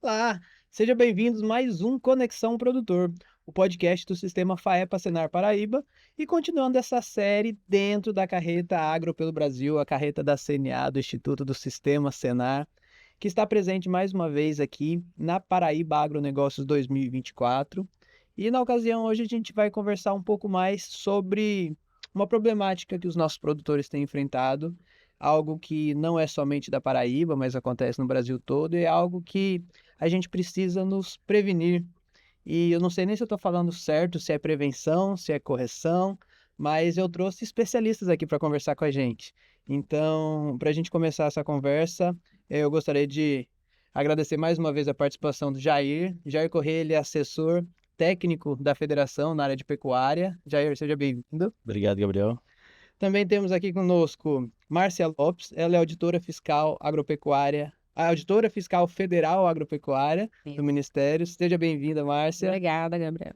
Olá, sejam bem-vindos a mais um Conexão Produtor, o podcast do Sistema FAEPA Senar Paraíba, e continuando essa série dentro da carreta Agro pelo Brasil, a carreta da CNA, do Instituto do Sistema Senar, que está presente mais uma vez aqui na Paraíba Agronegócios 2024. E na ocasião hoje a gente vai conversar um pouco mais sobre uma problemática que os nossos produtores têm enfrentado, algo que não é somente da Paraíba, mas acontece no Brasil todo, e é algo que a gente precisa nos prevenir. E eu não sei nem se eu estou falando certo, se é prevenção, se é correção, mas eu trouxe especialistas aqui para conversar com a gente. Então, para a gente começar essa conversa, eu gostaria de agradecer mais uma vez a participação do Jair. Jair Corrêa, ele é assessor técnico da Federação na área de pecuária. Jair, seja bem-vindo. Obrigado, Gabriel. Também temos aqui conosco Márcia Lopes, ela é auditora fiscal agropecuária, a auditora fiscal federal agropecuária do Ministério. Seja bem-vinda, Márcia. Obrigada, Gabriel.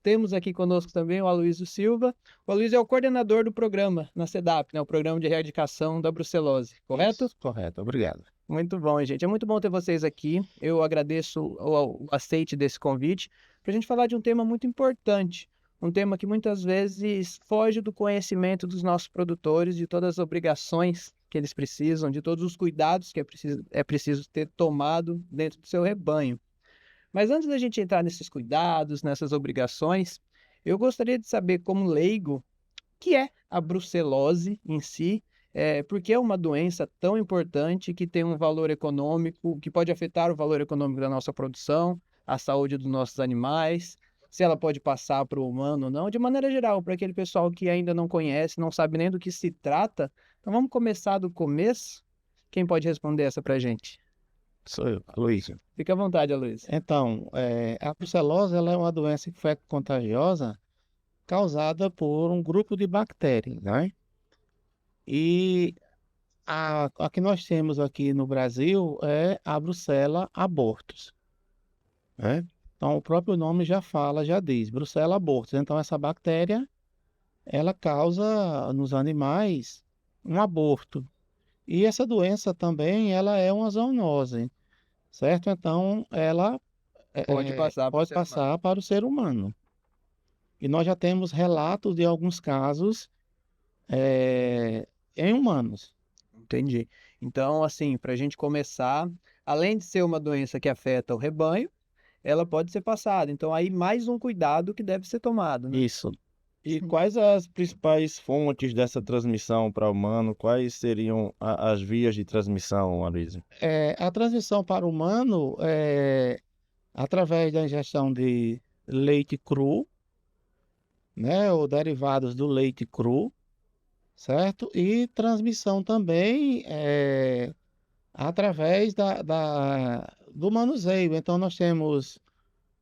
Temos aqui conosco também o Aloysio Silva. O Aloysio é o coordenador do programa na SEDAP, né, o Programa de Erradicação da Brucelose, correto? Isso, correto, obrigado. Muito bom, gente. É muito bom ter vocês aqui. Eu agradeço o aceite desse convite para a gente falar de um tema muito importante. Um tema que muitas vezes foge do conhecimento dos nossos produtores, de todas as obrigações que eles precisam, de todos os cuidados que é preciso ter tomado dentro do seu rebanho. Mas antes da gente entrar nesses cuidados, nessas obrigações, eu gostaria de saber, como leigo, o que é a brucelose em si, porque é uma doença tão importante que tem um valor econômico, que pode afetar o valor econômico da nossa produção, a saúde dos nossos animais, se ela pode passar para o humano ou não, de maneira geral, para aquele pessoal que ainda não conhece, não sabe nem do que se trata. Então vamos começar do começo? Quem pode responder essa para a gente? Sou eu, Aloysio. Fique à vontade, Aloysio. Então, a brucelose ela é uma doença infecto-contagiosa causada por um grupo de bactérias, né? E a que nós temos aqui no Brasil é a Brucella abortus, né? Então, o próprio nome já fala, já diz, Brucella abortus. Então, essa bactéria, ela causa nos animais um aborto. E essa doença também, ela é uma zoonose, certo? Então, ela Pode passar para o pode ser humano. passar para o ser humano. E nós já temos relatos de alguns casos em humanos. Entendi. Então, assim, para a gente começar, além de ser uma doença que afeta o rebanho, ela pode ser passada. Então, aí mais um cuidado que deve ser tomado, né? Isso. E quais as principais fontes dessa transmissão para o humano? Quais seriam as vias de transmissão, Aloysio? A transmissão para o humano é através da ingestão de leite cru, né, ou derivados do leite cru, certo? E transmissão também através do manuseio. Então, nós temos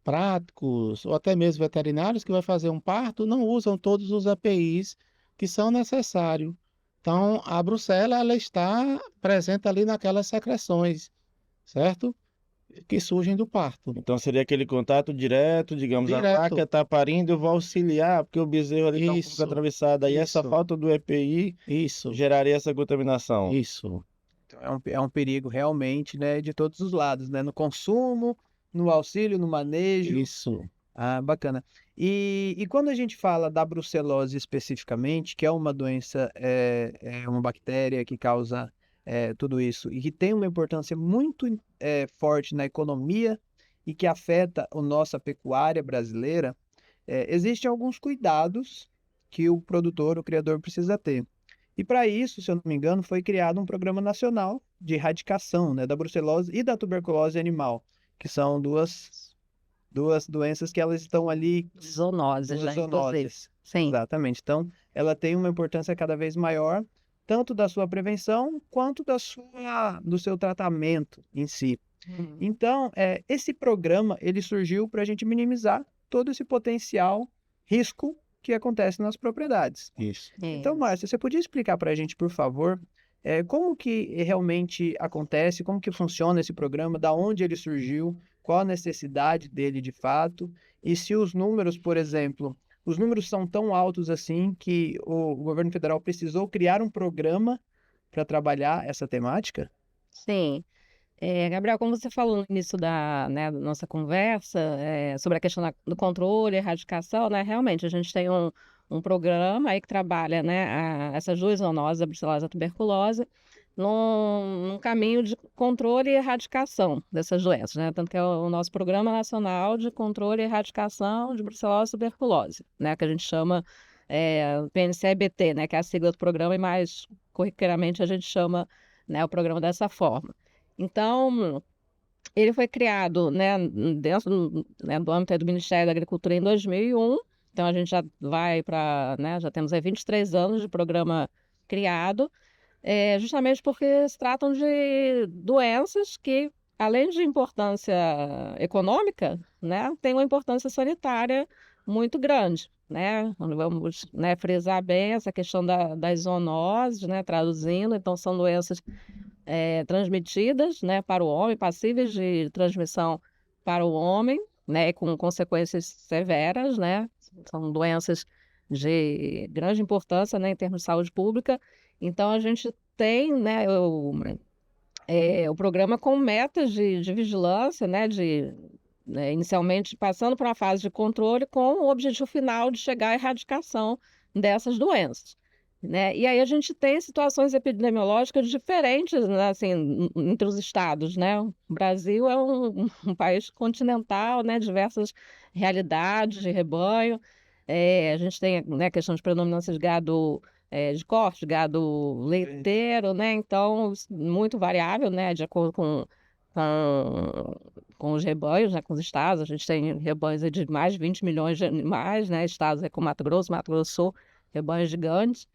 práticos ou até mesmo veterinários que vai fazer um parto, não usam todos os EPIs que são necessários. Então, a brucela, ela está presente ali naquelas secreções, certo? Que surgem do parto. Então seria aquele contato direto, digamos, a Direto. vaca está parindo, eu vou auxiliar, porque o bezerro ali está um pouco Isso, atravessado. E essa isso. falta do EPI Isso, geraria essa contaminação. isso. Então, é um perigo realmente, né, de todos os lados, né? No consumo, no auxílio, no manejo. Isso. Ah, bacana. E quando a gente fala da brucelose especificamente, que é uma doença, é uma bactéria que causa tudo isso e que tem uma importância muito forte na economia e que afeta a nossa pecuária brasileira, existem alguns cuidados que o produtor, o criador precisa ter. E para isso, se eu não me engano, foi criado um programa nacional de erradicação, né, da brucelose e da tuberculose animal, que são duas doenças que elas estão ali, Zoonoses, duas né? Inclusive. zoonoses. Sim. Exatamente. Então, ela tem uma importância cada vez maior, tanto da sua prevenção quanto do seu tratamento em si. Então, esse programa ele surgiu para a gente minimizar todo esse potencial risco que acontece nas propriedades. Isso. Então, Márcia, você podia explicar para a gente, por favor, como que realmente acontece, como que funciona esse programa, da onde ele surgiu, qual a necessidade dele de fato, e se os números, por exemplo, os números são tão altos assim que o governo federal precisou criar um programa para trabalhar essa temática? Sim. Gabriel, como você falou no início da nossa conversa, sobre a questão do controle e erradicação, né, realmente a gente tem um programa aí que trabalha, né, essas duas zoonoses, a brucelose e a tuberculose, num caminho de controle e erradicação dessas doenças, né? Tanto que é o nosso Programa Nacional de Controle e Erradicação de Brucelose e Tuberculose, né, que a gente chama PNCEBT, né, que é a sigla do programa, e mais corriqueiramente a gente chama, né, o programa dessa forma. Então, ele foi criado, né, dentro né, do âmbito do Ministério da Agricultura em 2001. Então, a gente já vai para, né, já temos aí 23 anos de programa criado, justamente porque se tratam de doenças que, além de importância econômica, né, têm uma importância sanitária muito grande, né? Vamos, né, frisar bem essa questão das zoonoses, né, traduzindo. Então, são doenças transmitidas, né, para o homem, passíveis de transmissão para o homem, né, com consequências severas, né? São doenças de grande importância, né, em termos de saúde pública. Então, a gente tem, né, o programa com metas de vigilância, né, inicialmente passando por uma fase de controle com o objetivo final de chegar à erradicação dessas doenças, né? E aí a gente tem situações epidemiológicas diferentes, né, assim, entre os estados, né? O Brasil é um país continental, né? Diversas realidades de rebanho. A gente tem, né, questão de predominância de gado de corte, gado leiteiro, né? Então, muito variável, né? De acordo com, com os rebanhos, né? Com os estados. A gente tem rebanhos aí de mais de 20 milhões de animais, né? Estados aí como Mato Grosso do Sul, rebanhos gigantes.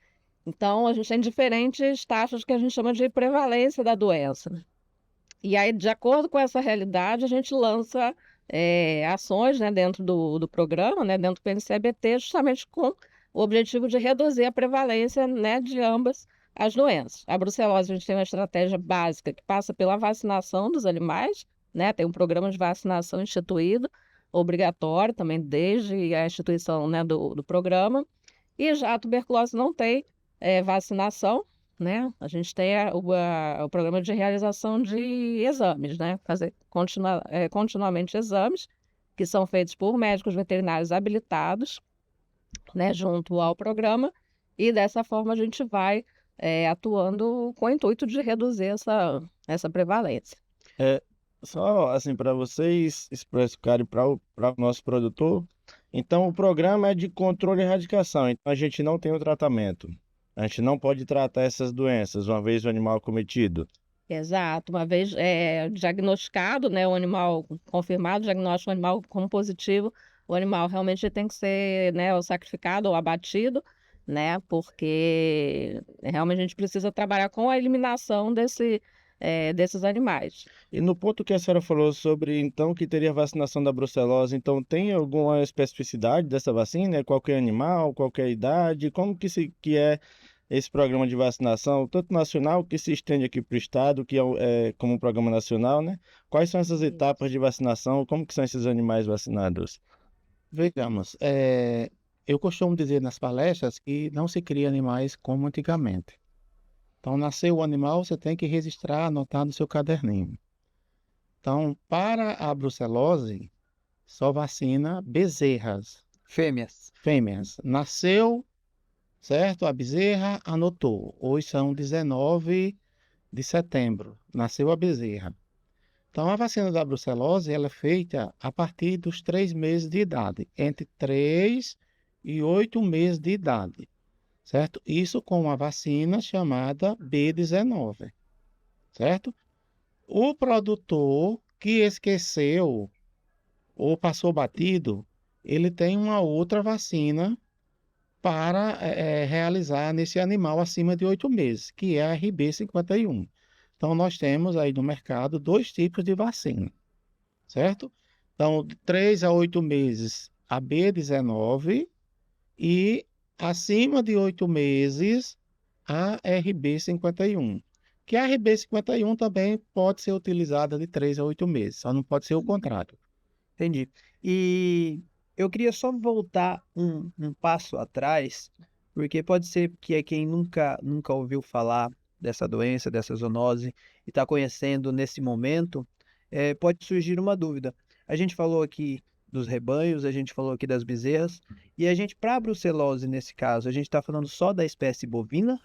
Então, a gente tem diferentes taxas que a gente chama de prevalência da doença, né? E aí, de acordo com essa realidade, a gente lança ações, né, dentro do programa, né, dentro do PNCEBT, justamente com o objetivo de reduzir a prevalência, né, de ambas as doenças. A brucelose, a gente tem uma estratégia básica que passa pela vacinação dos animais, né, tem um programa de vacinação instituído, obrigatório também desde a instituição, né, do programa. E já a tuberculose não tem vacinação, né? A gente tem o programa de realização de exames, né? Fazer continuamente exames que são feitos por médicos veterinários habilitados, né? Junto ao programa, e dessa forma a gente vai atuando com o intuito de reduzir essa prevalência. Só assim, para vocês explicarem para o nosso produtor, então o programa é de controle e erradicação, então a gente não tem o tratamento. A gente não pode tratar essas doenças uma vez o animal cometido. Exato, uma vez diagnosticado, né, o animal confirmado, o diagnóstico do animal como positivo, o animal realmente tem que ser, né, ou sacrificado ou abatido, né, porque realmente a gente precisa trabalhar com a eliminação desses animais. E no ponto que a senhora falou sobre, então, que teria vacinação da brucelose, então tem alguma especificidade dessa vacina? É qualquer animal, qualquer idade? Como que é esse programa de vacinação, tanto nacional, que se estende aqui para o estado, que é como um programa nacional, né? Quais são essas etapas de vacinação? Como que são esses animais vacinados? Vejamos, eu costumo dizer nas palestras que não se cria animais como antigamente. Então, nasceu o animal, você tem que registrar, anotar no seu caderninho. Então, para a brucelose, só vacina bezerras, Fêmeas. fêmeas. Nasceu, certo? A bezerra anotou. Hoje são 19 de setembro. Nasceu a bezerra. Então, a vacina da brucelose ela é feita a partir dos 3 meses de idade, entre 3 e 8 meses de idade, certo? Isso com uma vacina chamada B19, certo? O produtor que esqueceu ou passou batido, ele tem uma outra vacina para realizar nesse animal acima de 8 meses, que é a RB51. Então, nós temos aí no mercado 2 tipos de vacina, certo? Então, de 3 a 8 meses, a B19 e acima de 8 meses, a RB51. Que a RB51 também pode ser utilizada de 3 a 8 meses, só não pode ser o contrário. Entendi. E eu queria só voltar um passo atrás, porque pode ser que quem nunca ouviu falar dessa doença, dessa zoonose, e está conhecendo nesse momento, pode surgir uma dúvida. A gente falou aqui dos rebanhos, a gente falou aqui das bezerras, e a gente, para a brucelose nesse caso, a gente está falando só da espécie bovina?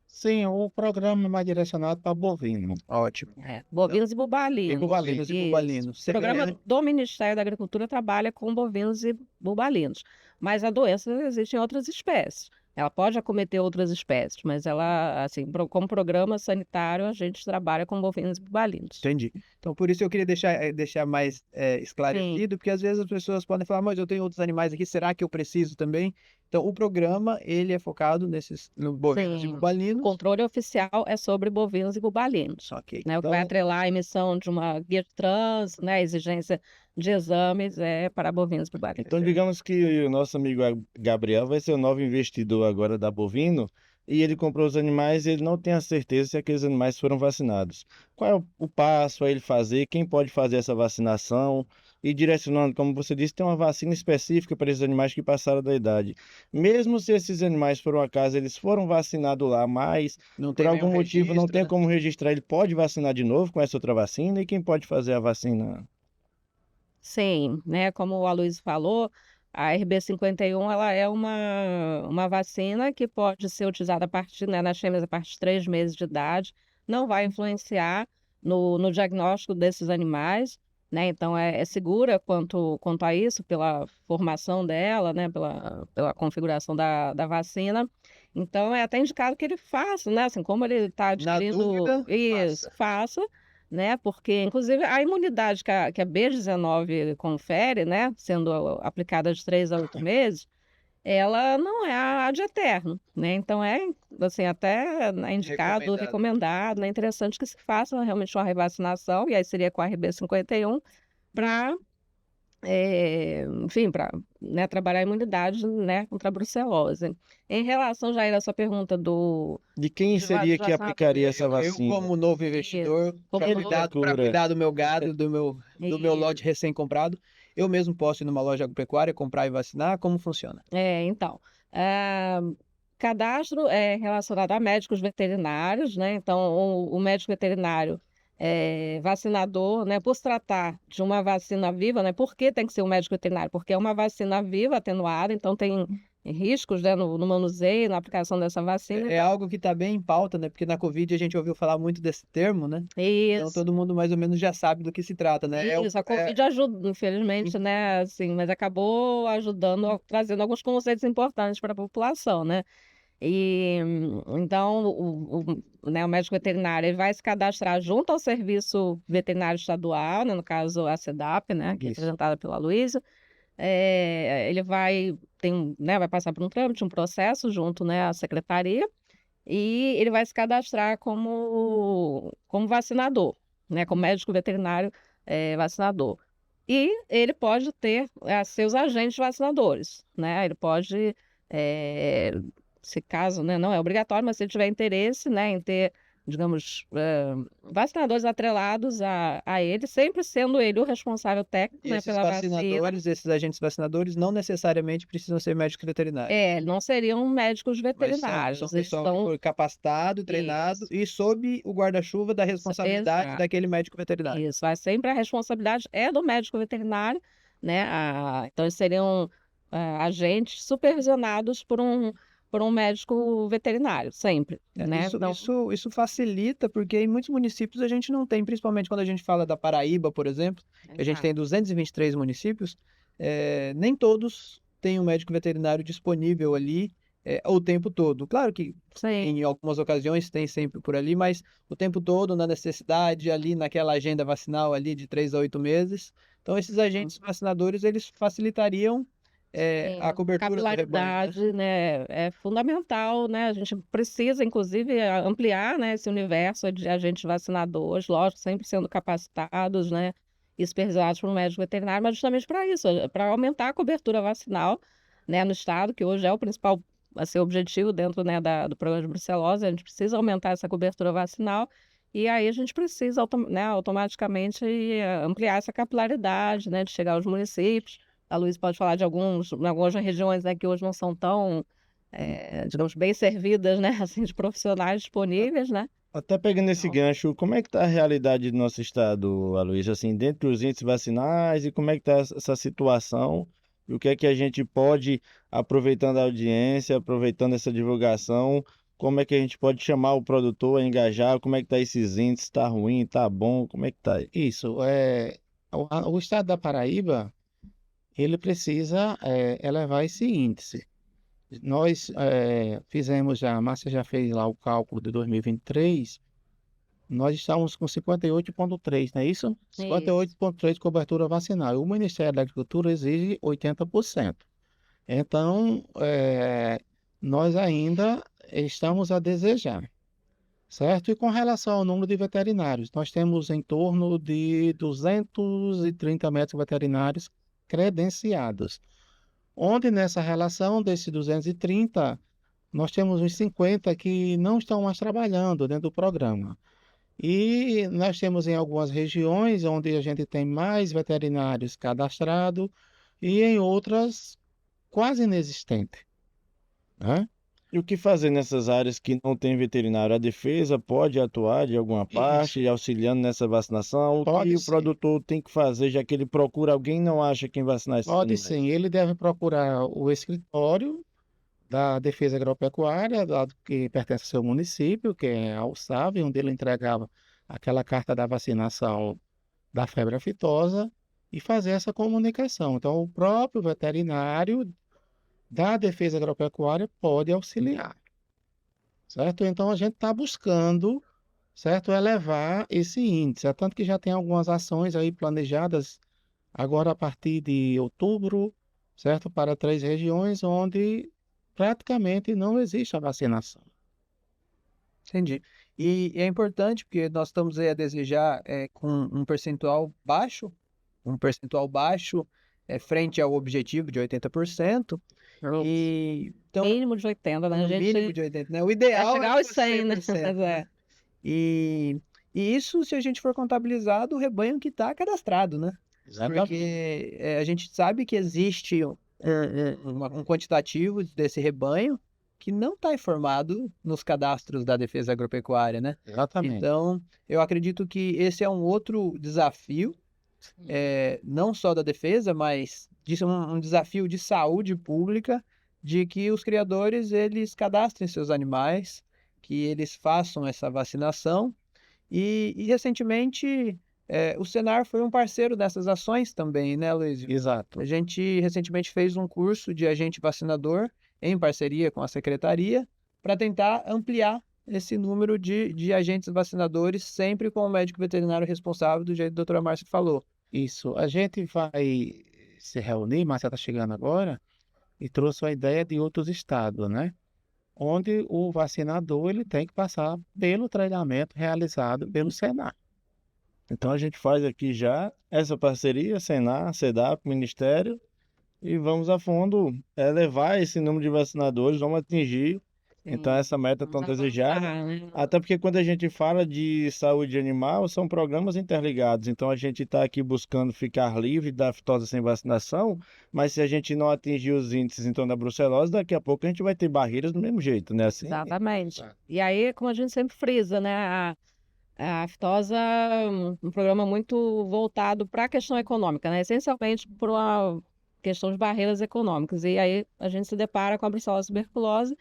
Sim, o programa é mais direcionado para bovino. Ótimo. Bovinos e bubalinos. Bovinos e Isso. bubalinos. O programa do Ministério da Agricultura trabalha com bovinos e bubalinos, mas a doença existe em outras espécies. Ela pode acometer outras espécies, mas ela, assim, como programa sanitário, a gente trabalha com bovinos e bubalinos. Entendi. Então, por isso eu queria deixar mais esclarecido, porque às vezes as pessoas podem falar, mas eu tenho outros animais aqui, será que eu preciso também? Então, o programa, ele é focado no bovinos e O bubalinos. controle oficial é sobre bovinos e bubalinos, Ok. né? O que vai atrelar a emissão de uma guia de trânsito, né? A exigência de exames para bovinos e bubalinos. Então, digamos que o nosso amigo Gabriel vai ser o novo investidor agora da Bovino e ele comprou os animais e ele não tem a certeza se aqueles animais foram vacinados. Qual é o passo a ele fazer? Quem pode fazer essa vacinação? E direcionando, como você disse, tem uma vacina específica para esses animais que passaram da idade. Mesmo se esses animais, por um acaso, eles foram vacinados lá, mas Não por tem algum nenhum motivo não registro, tem né? como registrar, ele pode vacinar de novo com essa outra vacina? E quem pode fazer a vacina? Sim, né? Como o Aloysio falou, a RB51 ela é uma vacina que pode ser utilizada a partir, né, nas fêmeas a partir de 3 meses de idade, não vai influenciar no diagnóstico desses animais, né? Então é segura quanto a isso, pela formação dela, né? Pela configuração da vacina. Então é até indicado que ele faça, né? Assim, como ele está Na adquirindo dúvida, isso, faça, né? Porque, inclusive, a imunidade que a B19 confere, né? Sendo aplicada de 3 a 8 meses, ela não é a de eterno, né? Então é, assim, até indicado, recomendado, né? Interessante que se faça realmente uma revacinação, e aí seria com a RB51, para, enfim, para, né, trabalhar a imunidade, né, contra a brucelose. Em relação, Jair, à sua pergunta De quem de seria que vacinação, aplicaria essa eu, vacina? como novo investidor, Como para novo- cuidar do meu gado, do meu lote Isso. recém-comprado, eu mesmo posso ir numa loja agropecuária, comprar e vacinar? Como funciona? Então, cadastro é relacionado a médicos veterinários, né? Então, o médico veterinário vacinador, né? Por se tratar de uma vacina viva, né? Por que tem que ser um médico veterinário? Porque é uma vacina viva, atenuada, então tem riscos, né, no manuseio, na aplicação dessa vacina. É algo que está bem em pauta, né? Porque na Covid a gente ouviu falar muito desse termo, né? Então Isso. todo mundo mais ou menos já sabe do que se trata, né? Isso, a Covid ajuda, infelizmente, né, assim, mas acabou ajudando, trazendo alguns conceitos importantes para a população, né? E então né, o médico veterinário ele vai se cadastrar junto ao Serviço Veterinário Estadual, né, no caso a SEDAP, né, que é Isso. representada pela Luísa. Ele vai passar por um trâmite, um processo junto, né, à secretaria, e ele vai se cadastrar como vacinador, né, como médico veterinário vacinador. E ele pode ter seus agentes vacinadores, né? Ele pode, se caso, né, não é obrigatório, mas se ele tiver interesse, né, em ter, digamos, vacinadores atrelados a ele, sempre sendo ele o responsável técnico, E né, esses pela vacina. vacinadores, esses agentes vacinadores, não necessariamente precisam ser médicos veterinários. Não seriam médicos Mas veterinários. são Eles pessoal que são- foi capacitado, treinado Isso. e sob o guarda-chuva da responsabilidade Exato. daquele médico veterinário. Isso, vai sempre a responsabilidade é do médico veterinário, né? Então, eles seriam agentes supervisionados por um médico veterinário, sempre, né? Então, Isso facilita, porque em muitos municípios a gente não tem, principalmente quando a gente fala da Paraíba, por exemplo, que a gente tem 223 municípios, nem todos têm um médico veterinário disponível ali o tempo todo. Claro que sim, em algumas ocasiões tem sempre por ali, mas o tempo todo na necessidade, ali naquela agenda vacinal ali de 3 a 8 meses. Então, esses agentes vacinadores, eles facilitariam a cobertura do rebanho, né? capilaridade, né, é fundamental, né? A gente precisa, inclusive, ampliar, né, esse universo de agentes vacinadores, lógico, sempre sendo capacitados, né, e supervisionados por um médico veterinário, mas justamente para isso, para aumentar a cobertura vacinal, né, no estado, que hoje é o principal objetivo dentro, né, do programa de brucelose. A gente precisa aumentar essa cobertura vacinal. E aí a gente precisa, né, automaticamente ampliar essa capilaridade, né, de chegar aos municípios. A Luísa pode falar de algumas regiões, né, que hoje não são tão digamos, bem servidas, né, assim, de profissionais disponíveis, né? Até pegando esse Então, gancho, como é que está a realidade do nosso estado, Aloysio, assim, dentro dos índices vacinais e como é que está essa situação e o que é que a gente pode, aproveitando a audiência, aproveitando essa divulgação, como é que a gente pode chamar o produtor a engajar, como é que está esses índices, está ruim, está bom, como é que está? Isso, o estado da Paraíba, ele precisa elevar esse índice. Nós fizemos já, a Márcia já fez lá o cálculo de 2023, nós estamos com 58,3, não é isso? isso. 58,3 de cobertura vacinal. O Ministério da Agricultura exige 80%. Então, nós ainda estamos a desejar, certo? E com relação ao número de veterinários, nós temos em torno de 230 médicos veterinários credenciados, onde nessa relação desses 230, nós temos uns 50 que não estão mais trabalhando dentro do programa. E nós temos em algumas regiões onde a gente tem mais veterinários cadastrados e em outras quase inexistente, né? E o que fazer nessas áreas que não tem veterinário? A defesa pode atuar de alguma Isso, parte, auxiliando nessa vacinação? O que pode o sim. produtor tem que fazer, já que ele procura alguém e não acha quem vacinar esses Pode animais? sim, ele deve procurar o escritório da Defesa Agropecuária, que pertence ao seu município, que é a USAV, onde ele entregava aquela carta da vacinação da febre aftosa e fazer essa comunicação. Então, o próprio veterinário da Defesa Agropecuária pode auxiliar, certo? Então, a gente está buscando, certo, elevar esse índice. É tanto que já tem algumas ações aí planejadas agora a partir de outubro, certo? Para 3 regiões onde praticamente não existe a vacinação. Entendi. E é importante porque nós estamos aí a desejar com um percentual baixo frente ao objetivo de 80%. E então, Mínimo de 80, né? A no mínimo gente de 80, né? O quer ideal chegar é aos 100, né? 100%, Mas né? E, e isso, se a gente for contabilizar do rebanho que está cadastrado, né? Exatamente. Porque a gente sabe que existe um quantitativo desse rebanho que não está informado nos cadastros da Defesa Agropecuária, né? Exatamente. Então, eu acredito que esse é um outro desafio, não só da defesa, mas disso um desafio de saúde pública, de que os criadores eles cadastrem seus animais, que eles façam essa vacinação. E recentemente, o Senar foi um parceiro dessas ações também, né, Luizio? Exato. A gente recentemente fez um curso de agente vacinador em parceria com a secretaria para tentar ampliar esse número de agentes vacinadores, sempre com o médico veterinário responsável, do jeito que a doutora Márcia falou. Isso. A gente vai se reunir, Márcia está chegando agora, e trouxe a ideia de outros estados, né? Onde o vacinador ele tem que passar pelo treinamento realizado pelo Senar. Então a gente faz aqui já essa parceria, Senar, SEDAP, Ministério, e vamos a fundo levar esse número de vacinadores, vamos atingir. Então essa meta tão vamos desejada. avançar, né? Até porque quando a gente fala de saúde animal, são programas interligados. Então a gente está aqui buscando ficar livre da aftosa sem vacinação, mas se a gente não atingir os índices então da brucelose, daqui a pouco a gente vai ter barreiras do mesmo jeito, né? Assim, Exatamente. E aí, como a gente sempre frisa, né? A aftosa é um programa muito voltado para a questão econômica, né? Essencialmente por uma questão de barreiras econômicas. E aí a gente se depara com a brucelose e tuberculose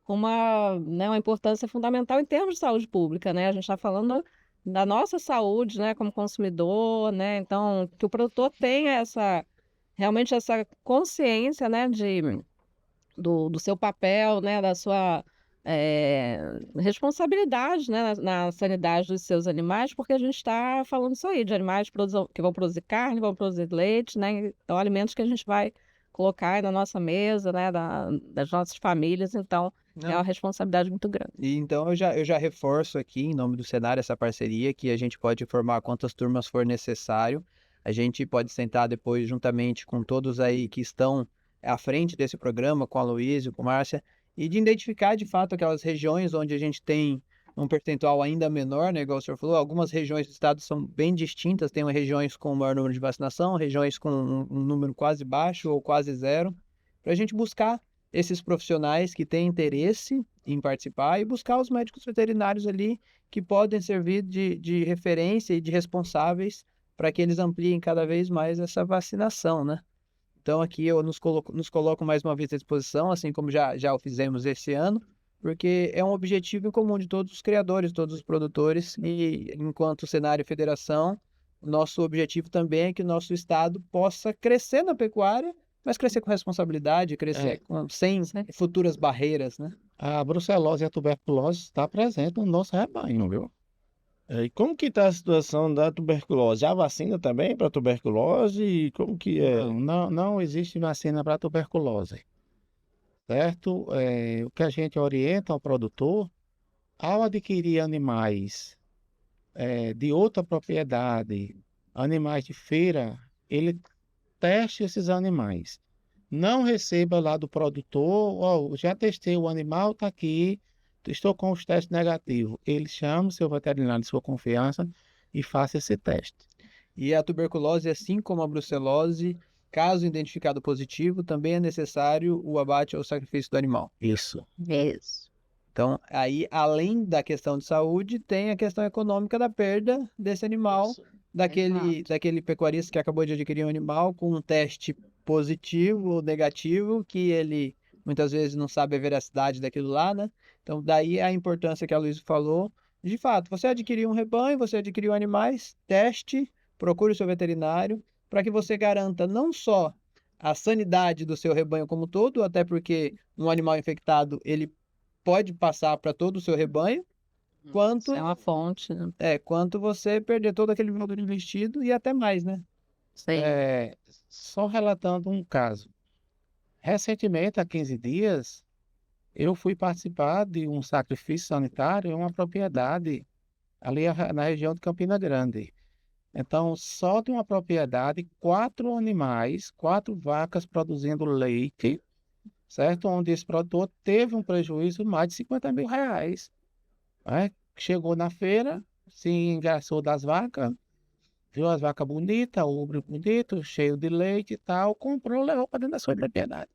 com uma importância fundamental em termos de saúde pública, né? A gente está falando da nossa saúde, né, como consumidor, né? Então, que o produtor tenha realmente essa consciência, né, do seu papel, né, da sua responsabilidade, né, na sanidade dos seus animais, porque a gente está falando isso aí, de animais que vão produzir carne, vão produzir leite, né? Então, alimentos que a gente vai colocar aí na nossa mesa, né, das nossas famílias. Então, é uma responsabilidade muito grande. E então eu já reforço aqui, em nome do Senar, essa parceria, que a gente pode formar quantas turmas for necessário. A gente pode sentar depois, juntamente com todos aí que estão à frente desse programa, com a Aloysio, com a Márcia, e de identificar, de fato, aquelas regiões onde a gente tem um percentual ainda menor, né, igual o senhor falou. Algumas regiões do estado são bem distintas, tem regiões com maior número de vacinação, regiões com um número quase baixo ou quase zero, para a gente buscar esses profissionais que têm interesse em participar e buscar os médicos veterinários ali que podem servir de referência e de responsáveis para que eles ampliem cada vez mais essa vacinação, né? Então aqui eu nos coloco mais uma vez à disposição, assim como já o fizemos esse ano, porque é um objetivo em comum de todos os criadores, todos os produtores, e enquanto Senar e Federação, o nosso objetivo também é que o nosso estado possa crescer na pecuária, mas crescer com responsabilidade, crescer sem futuras barreiras, né? A brucelose e a tuberculose está presente no nosso rebanho, viu? E como que está a situação da tuberculose? Já vacina também para tuberculose? E como que é? Não existe vacina para tuberculose, certo? O que a gente orienta ao produtor, ao adquirir animais de outra propriedade, animais de feira, ele teste esses animais. Não receba lá do produtor, ó, já testei o animal, está aqui, estou com os testes negativos. Ele chama o seu veterinário de sua confiança e faça esse teste. E a tuberculose, assim como a brucelose, caso identificado positivo, também é necessário o abate ou sacrifício do animal. Isso. Isso. Então, aí, além da questão de saúde, tem a questão econômica da perda desse animal, daquele pecuarista que acabou de adquirir um animal com um teste positivo ou negativo, que ele muitas vezes não sabe a veracidade daquilo lá, né? Então, daí a importância que a Luísa falou. De fato, você adquiriu um rebanho, você adquiriu animais, teste, procure o seu veterinário, para que você garanta não só a sanidade do seu rebanho como um todo, até porque um animal infectado, ele pode passar para todo o seu rebanho, quanto Isso é uma fonte, né? quanto você perder todo aquele valor investido e até mais, né? Sim. Só relatando um caso. Recentemente, há 15 dias, eu fui participar de um sacrifício sanitário em uma propriedade ali na região de Campina Grande. Então, só de uma propriedade, 4 animais, 4 vacas produzindo leite, certo? Onde esse produtor teve um prejuízo de mais de 50 mil reais. Né? Chegou na feira, se engraçou das vacas, viu as vacas bonitas, o ombro bonito, cheio de leite e tal, comprou, levou para dentro da sua propriedade.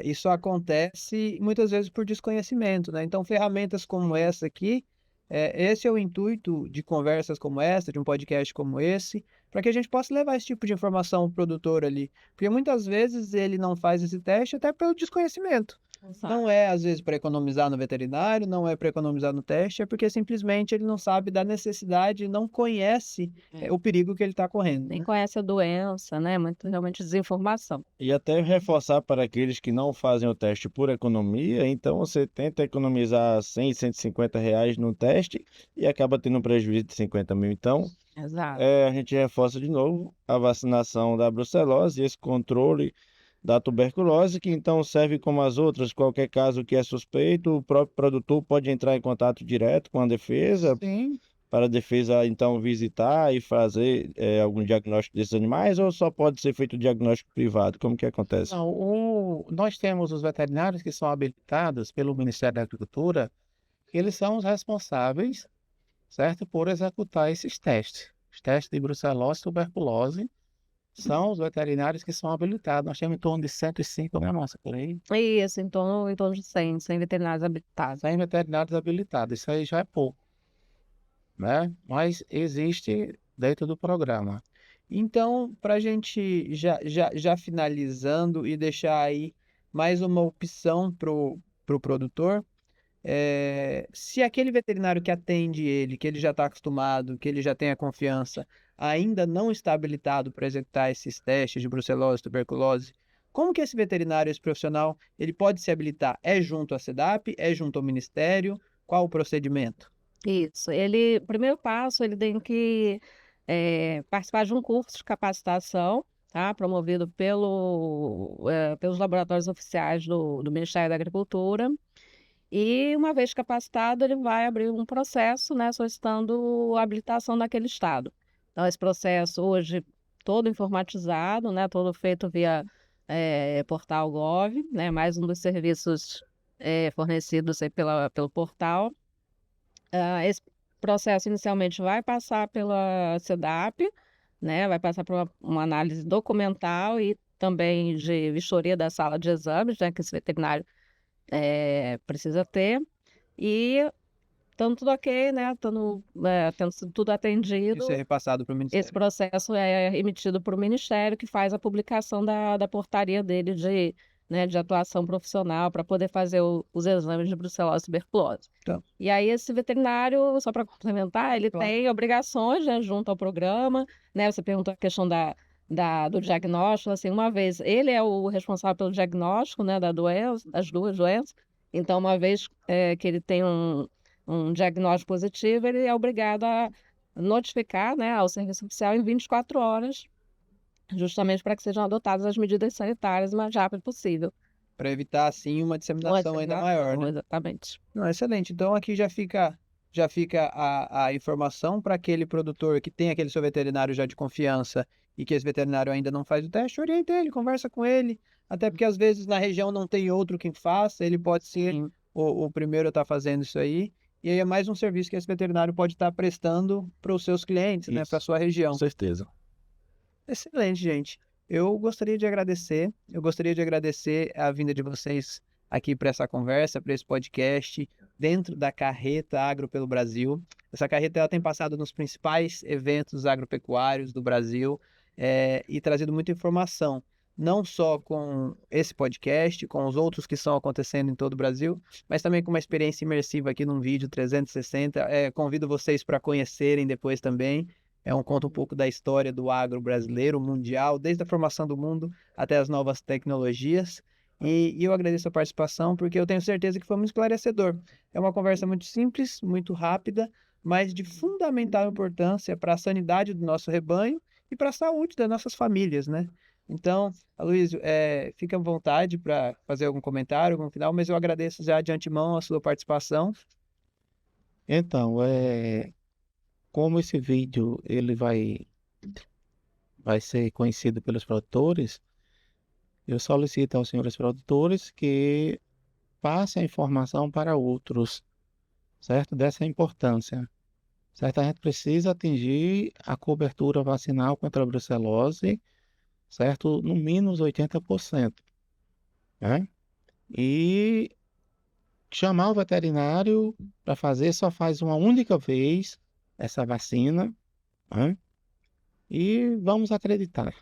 Isso acontece muitas vezes por desconhecimento, né? Então, ferramentas como essa aqui, esse é o intuito de conversas como essa, de um podcast como esse, para que a gente possa levar esse tipo de informação ao produtor ali. Porque muitas vezes ele não faz esse teste até pelo desconhecimento. Não é, às vezes, para economizar no veterinário, não é para economizar no teste, é porque simplesmente ele não sabe da necessidade, não conhece o perigo que ele está correndo. Nem né? conhece a doença, né? Muito realmente desinformação. E até reforçar para aqueles que não fazem o teste por economia, então você tenta economizar 100, 150 reais no teste e acaba tendo um prejuízo de 50 mil. Então, Exato. a gente reforça de novo a vacinação da brucelose e esse controle da tuberculose, que então serve como as outras. Qualquer caso que é suspeito, o próprio produtor pode entrar em contato direto com a defesa, Sim. para a defesa então visitar e fazer algum diagnóstico desses animais, ou só pode ser feito diagnóstico privado? Como que acontece? Não, nós temos os veterinários que são habilitados pelo Ministério da Agricultura, eles são os responsáveis, certo, por executar esses testes. Os testes de brucelose e tuberculose são os veterinários que são habilitados. Nós temos em torno de 105, né, moça, por aí? Isso, em torno de 100 veterinários habilitados. 100 veterinários habilitados, isso aí já é pouco, né? Mas existe dentro do programa. Então, para a gente já finalizando e deixar aí mais uma opção para o produtor, se aquele veterinário que atende ele, que ele já está acostumado, que ele já tem a confiança, ainda não está habilitado para executar esses testes de brucelose, tuberculose, como que esse veterinário, esse profissional, ele pode se habilitar? É junto à SEDAP? É junto ao Ministério? Qual o procedimento? Isso. O primeiro passo, ele tem que participar de um curso de capacitação, tá? Promovido pelos laboratórios oficiais do Ministério da Agricultura. E, uma vez capacitado, ele vai abrir um processo, né, solicitando a habilitação naquele estado. Então, esse processo hoje todo informatizado, né, todo feito via portal Gov, né, mais um dos serviços fornecidos aí pelo portal. Esse processo inicialmente vai passar pela SEDAP, né, vai passar por uma análise documental e também de vistoria da sala de exames, né, que esse veterinário precisa ter, e estando tudo ok, né, tendo sido tudo atendido, Isso é repassado para o esse Ministério. processo é emitido para o Ministério, que faz a publicação da portaria dele de atuação profissional para poder fazer os exames de brucelose e tuberculose. Então. E aí esse veterinário, só para complementar, ele Claro. tem obrigações, né, junto ao programa, né? Você perguntou a questão do diagnóstico, assim, uma vez ele é o responsável pelo diagnóstico, né, das duas doenças. Então, uma vez que ele tem um diagnóstico positivo, ele é obrigado a notificar, né, ao serviço oficial em 24 horas, justamente para que sejam adotadas as medidas sanitárias o mais rápido possível. Para evitar, assim, uma disseminação ainda maior, né? Exatamente. Não, excelente. Então aqui já fica a informação para aquele produtor que tem aquele seu veterinário já de confiança e que esse veterinário ainda não faz o teste, orienta ele, conversa com ele, até porque às vezes na região não tem outro quem faça, ele pode ser Sim. o primeiro a estar fazendo isso aí, e aí é mais um serviço que esse veterinário pode estar prestando para os seus clientes, né, para a Isso. sua região. Com certeza. Excelente, gente. Eu gostaria de agradecer a vinda de vocês aqui para essa conversa, para esse podcast, dentro da Carreta Agro pelo Brasil. Essa carreta ela tem passado nos principais eventos agropecuários do Brasil e trazido muita informação, não só com esse podcast, com os outros que estão acontecendo em todo o Brasil, mas também com uma experiência imersiva aqui num vídeo 360. Convido vocês para conhecerem depois também. Conta um pouco da história do agro brasileiro, mundial, desde a formação do mundo até as novas tecnologias. E eu agradeço a participação, porque eu tenho certeza que foi muito esclarecedor. É uma conversa muito simples, muito rápida, mas de fundamental importância para a sanidade do nosso rebanho e para a saúde das nossas famílias, né? Então, Aloysio, fica à vontade para fazer algum comentário, algum final, mas eu agradeço já de antemão a sua participação. Então, como esse vídeo ele vai ser conhecido pelos produtores, eu solicito aos senhores produtores que passem a informação para outros, certo? Dessa importância, certo? A gente precisa atingir a cobertura vacinal contra a brucelose, certo? No mínimo 80%, né? E chamar o veterinário para fazer, só faz uma única vez essa vacina, né? E vamos acreditar.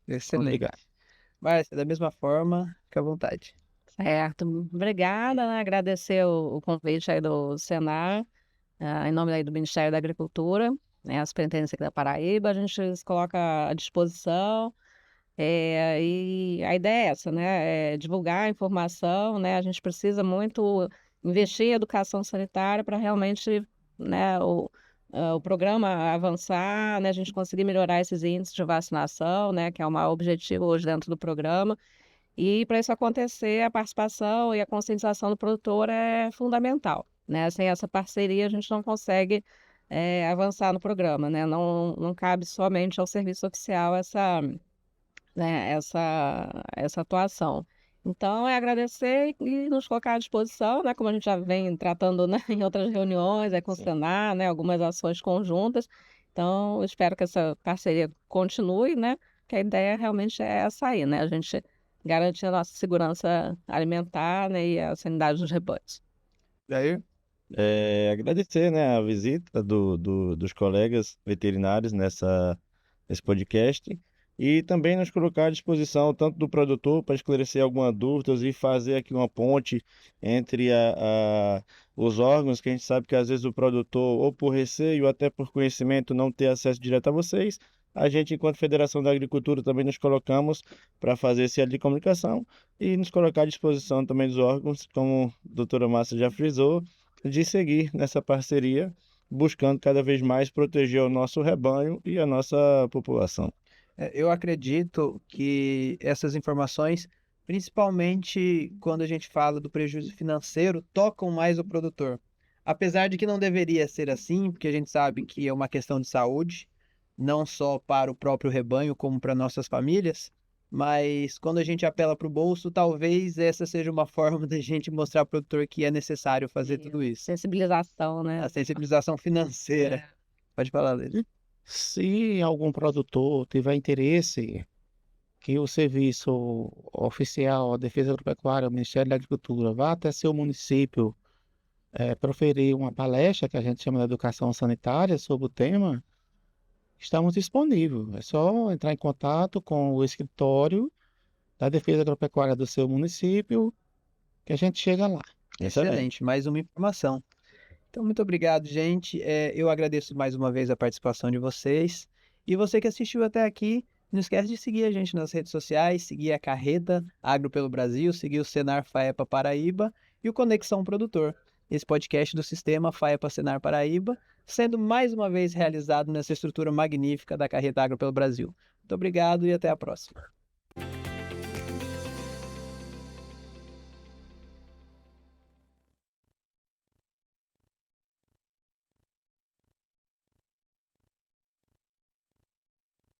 Excelente. Obrigado. Márcia, da mesma forma, fica à vontade. Certo. Obrigada, né? Agradecer o convite aí do Senar, em nome aí do Ministério da Agricultura, né, a Superintendência aqui da Paraíba, a gente se coloca à disposição. E a ideia é essa, né? Divulgar a informação, né? A gente precisa muito investir em educação sanitária para realmente, né, o programa avançar, né? A gente conseguir melhorar esses índices de vacinação, né? Que é o maior objetivo hoje dentro do programa. E para isso acontecer, a participação e a conscientização do produtor é fundamental, né? Sem essa parceria, a gente não consegue avançar no programa, né? Não cabe somente ao serviço oficial essa atuação. Então, é agradecer e nos colocar à disposição, né? Como a gente já vem tratando, né, em outras reuniões, com o Sim. Senar, né? Algumas ações conjuntas. Então, eu espero que essa parceria continue, né? Que a ideia realmente é essa aí, né? A gente garantir a nossa segurança alimentar, né, e a sanidade dos rebanhos. Jair? Agradecer, né, a visita dos colegas veterinários nesse podcast e também nos colocar à disposição tanto do produtor para esclarecer algumas dúvidas e fazer aqui uma ponte entre os órgãos, que a gente sabe que às vezes o produtor, ou por receio, ou até por conhecimento, não ter acesso direto a vocês. A gente, enquanto Federação da Agricultura, também nos colocamos para fazer esse elo de comunicação e nos colocar à disposição também dos órgãos, como a doutora Márcia já frisou, de seguir nessa parceria, buscando cada vez mais proteger o nosso rebanho e a nossa população. Eu acredito que essas informações, principalmente quando a gente fala do prejuízo financeiro, tocam mais o produtor. Apesar de que não deveria ser assim, porque a gente sabe que é uma questão de saúde, não só para o próprio rebanho, como para nossas famílias, mas quando a gente apela para o bolso, talvez essa seja uma forma da gente mostrar ao produtor que é necessário fazer tudo isso. Sensibilização, né? A sensibilização financeira. Pode falar, Lili. Se algum produtor tiver interesse que o serviço oficial, a Defesa Agropecuária, o Ministério da Agricultura, vá até seu município proferir uma palestra que a gente chama de educação sanitária sobre o tema, estamos disponíveis. É só entrar em contato com o escritório da Defesa Agropecuária do seu município que a gente chega lá. Excelente, mais uma informação. Então, muito obrigado, gente. Eu agradeço mais uma vez a participação de vocês. E você que assistiu até aqui, não esquece de seguir a gente nas redes sociais, seguir a Carreta Agro pelo Brasil, seguir o Senar Faepa Paraíba e o Conexão Produtor, esse podcast do sistema Faepa Senar Paraíba, sendo mais uma vez realizado nessa estrutura magnífica da Carreta Agro pelo Brasil. Muito obrigado e até a próxima.